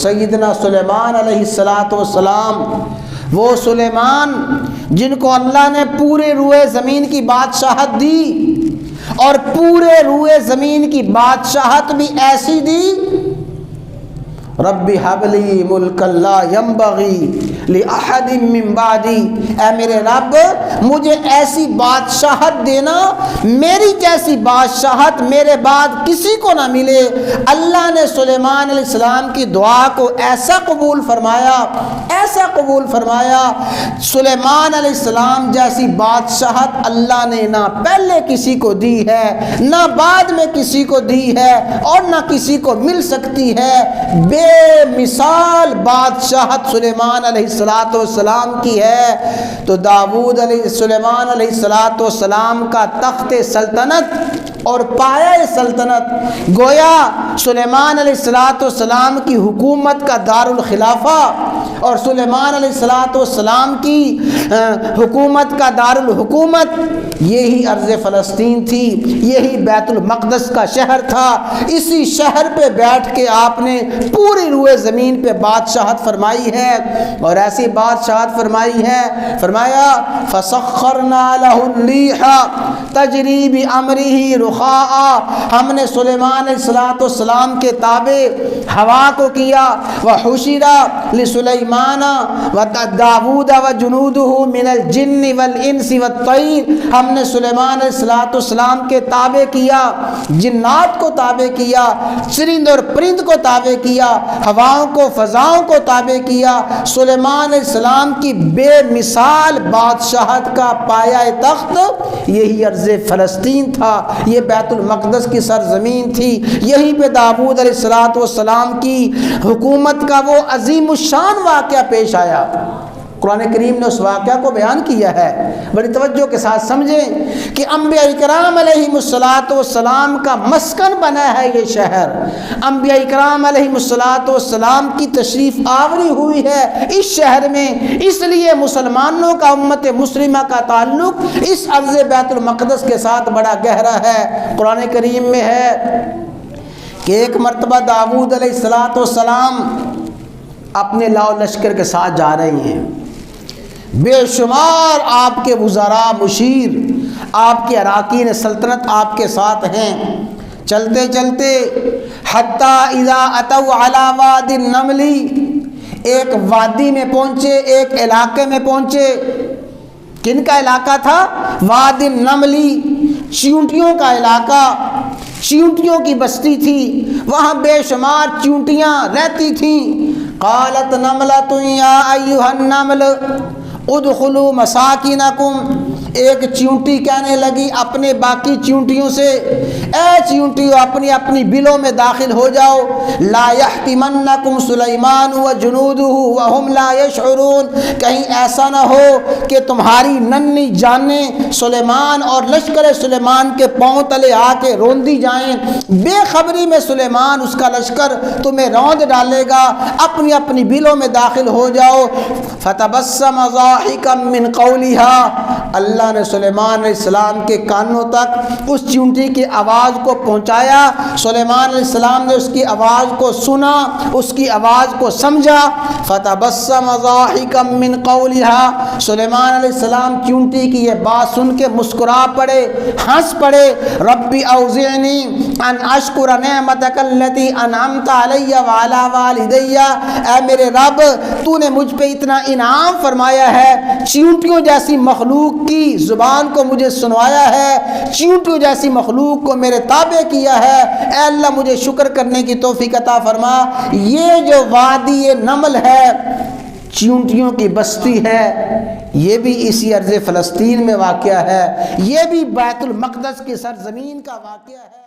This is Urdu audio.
سیدنا سلیمان علیہ السلام، وہ سلیمان جن کو اللہ نے پورے روئے زمین کی بادشاہت دی، اور پورے روئے زمین کی بادشاہت بھی ایسی دی، رب ہب لی ملکا لا ینبغی لأحد من بعدی، اے میرے رب مجھے ایسی بادشاہت دینا، میری جیسی بادشاہت میرے بعد کسی کو نہ ملے۔ اللہ نے سلیمان علیہ السلام کی دعا کو ایسا قبول فرمایا، ایسا قبول فرمایا، سلیمان علیہ السلام جیسی بادشاہت اللہ نے نہ پہلے کسی کو دی ہے، نہ بعد میں کسی کو دی ہے، اور نہ کسی کو مل سکتی ہے۔ بے مثال بادشاہت سلیمان علیہ السلام کی ہے۔ تو سلیمان علیہ السلام کا تخت سلطنت اور پایہ سلطنت، گویا سلیمان علیہ السلام کی حکومت کا دارالخلافہ اور سلیمان علیہ السلام کی حکومت کا دارالحکومت یہی ارض فلسطین تھی، یہی بیت المقدس کا شہر تھا۔ اسی شہر پہ بیٹھ کے آپ نے پوری روئے زمین پہ بادشاہت فرمائی ہے، اور ایسی بادشاہت فرمائی ہے، فرمایا فَسَخَّرْنَا لَهُ الرِّيحَ تَجْرِي بِأَمْرِهِ رُخَاءً، ہم نے سلیمان علیہ السلام کے تابع ہوا کو کیا، وَحُشِرَ لِسُلَيْمَانَ وَدَاوُودَ وَجُنُودُهُ مِنَ الْجِنِّ وَالْإِنسِ وَالطَّيْرِ، ہم نے سلیمان علیہ السلام کے تابع کیا، جنات کو تابع کیا، چرند اور پرند کو تابع کیا، ہواؤں کو فضاؤں کو تابع کیا۔ سلیمان علیہ السلام کی بے مثال بادشاہت کا پایہ تخت یہی ارض فلسطین تھا، یہ بیت المقدس کی سرزمین تھی، یہیں پہ داؤد علیہ السلام کی حکومت کا وہ عظیم الشان واقعہ پیش آیا۔ قرآن کریم نے اس واقعہ کو بیان کیا ہے، بڑی توجہ کے ساتھ سمجھیں کہ انبیاء اکرام علیہم السلام کا مسکن بنا ہے یہ شہر، انبیاء اکرام علیہم السلام کی تشریف آوری ہوئی ہے اس شہر میں، اس لیے مسلمانوں کا، امت مسلمہ کا تعلق اس ارض بیت المقدس کے ساتھ بڑا گہرا ہے۔ قرآن کریم میں ہے کہ ایک مرتبہ داؤد علیہ السلام اپنے لاؤ لشکر کے ساتھ جا رہے ہیں، بے شمار آپ کے وزراء، مشیر، آپ کے اراکین سلطنت آپ کے ساتھ ہیں۔ چلتے چلتے حتیٰ اذا اتوا علی وادی النمل، ایک وادی میں پہنچے، ایک علاقے میں پہنچے۔ کن کا علاقہ تھا؟ وادی النمل، چیونٹیوں کا علاقہ، چیونٹیوں کی بستی تھی، وہاں بے شمار چیونٹیاں رہتی تھیں۔ قالت نملۃ یا ایھا النمل ادخلوا مساکنکم، ایک چیونٹی کہنے لگی اپنے باقی چیونٹیوں سے، اے چیونٹیوں اپنی اپنی بلوں میں داخل ہو جاؤ، لا یحطمنکم سلیمان وجنودہ وہم لا یشعرون، کہیں ایسا نہ ہو کہ تمہاری ننھی جانیں سلیمان اور لشکر سلیمان کے پاؤں تلے آ کے روندی جائیں، بے خبری میں سلیمان اس کا لشکر تمہیں روند ڈالے گا، اپنی اپنی بلوں میں داخل ہو جاؤ۔ فتبسم ضاحکا من قولها، اللہ نے سلیمان علیہ السلام کے کانوں تک اس چیونٹی کی آواز کو پہنچایا۔ سلیمان علیہ السلام نے اس کی آواز کو سنا، اس کی آواز کو سمجھا۔ فتبسم ضاحکا من قولها، سلیمان علیہ السلام چیونٹی کی یہ بات سن کے مسکرا پڑے، ہنس پڑے۔ ربی اوزعنی ان اشکر نعمتک التی انعمت علی وعلی والدی، اے میرے رب تو نے مجھ پہ اتنا انعام فرمایا ہے، چیونٹیوں جیسی مخلوق کی زبان کو مجھے سنوایا ہے، چیونٹیوں جیسی مخلوق کو میرے تابع کیا ہے، اے اللہ مجھے شکر کرنے کی توفیق عطا فرما۔ یہ جو وادی نمل ہے، چیونٹیوں کی بستی ہے، یہ بھی اسی ارض فلسطین میں واقع ہے، یہ بھی بیت المقدس کی سرزمین کا واقعہ ہے۔